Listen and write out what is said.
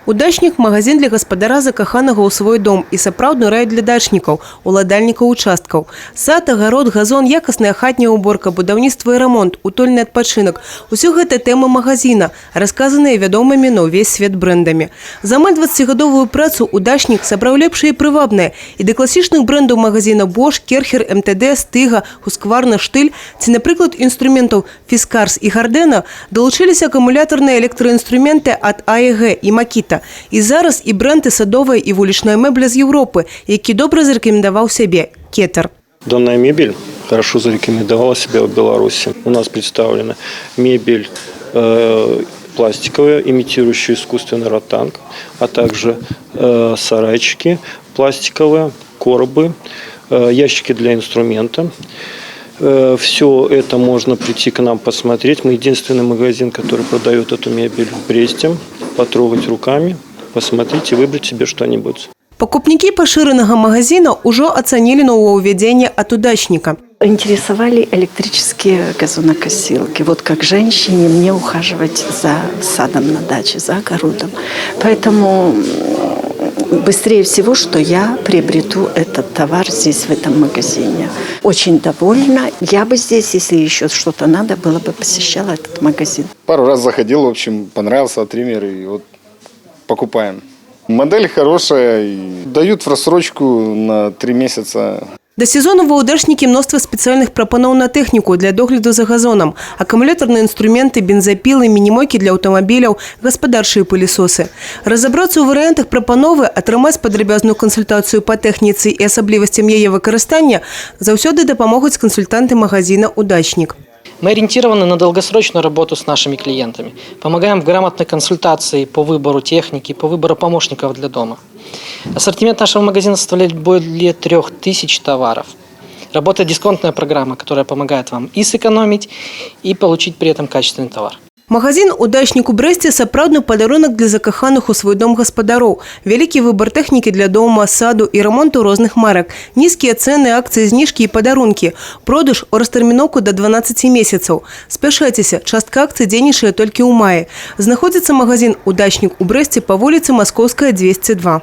Удачнік – магазин для гаспадара, закаханага ў свой дом і сапраўдны рай для дачнікаў, уладальнікаў участкаў. Сад, агарод, газон, якасная хатняя уборка, будаўніцтва і рамонт, утульны адпачынак – усё гэта тэмы магазина, расказаныя вядомымі на ўвесь свет брэндамі. За амаль 20-гадовую працу удачнік сабраў лепшае і прывабнае і да класічных брэндаў магазина Bosch, Керхер, МТД, Стыга, Husqvarna, Штыль ці, напрыклад, інструментаў Fiskars і Гардена далучыліся акумулятарныя электраінструменты ад AEG і Makita. І зараз і бренды садовая і вулічная мэбля з Европы, які добра зарекомендовал себе Кетер. Данная мебель хорошо зарекомендовала себя в Беларуси. У нас представлена мебель пластиковая, имитирующая искусственный ротанг, а также сарайчики пластиковые, коробы, ящики для инструмента. Все это можно прийти к нам посмотреть. Мы единственный магазин, который продает эту мебель в Бресте. Потрогать руками, посмотреть и выбрать себе что-нибудь. Покупники поширенного магазина уже оценили нововведение от удачника. Интересовали электрические газонокосилки. Вот как женщине мне ухаживать за садом на даче, за огородом. Поэтому быстрее всего, что я приобрету этот товар здесь, в этом магазине. Очень довольна. Я бы здесь, если еще что-то надо, было бы посещала этот магазин. Пару раз заходил, в общем, понравился триммер, и вот покупаем. Модель хорошая, и дают в рассрочку на 3 месяца. До сезону ва удачнікі мноства спецыяльных прапаноў на тэхніку для догляду за газонам, акумуляторные инструменты, бензопилы, мінімойкі для аўтамабіляў, гаспадарчыя пылесосы. Разобрацца ў варыянтах прапановы, атрымаць падрабязную кансультацыю па тэхніцы і асаблівасцям яе выкарыстання заўсёды дапамогуць кансультанты магазина «Удачник». Мы ориентированы на долгосрочную работу с нашими клиентами. Помогаем в грамотной консультации по выбору техники, по выбору помощников для дома. Ассортимент нашего магазина составляет более 3000 товаров. Работает дисконтная программа, которая помогает вам и сэкономить, и получить при этом качественный товар. Магазин «Удачник» у Бресте – сапраўдны падарунак для закаханых у свой дом гаспадароў. Вялікі выбор тэхнікі для дома, саду і рамонту розных марак. Нізкія цэны, акцыі, зніжкі і падарункі. Продаж у растэрміноўку до 12 месяцаў. Спяшайцеся, частка акцый дзейнічае толькі ў маі. Знаходзіцца магазин «Удачник» у Брэсце па вуліцы Маскоўская, 202.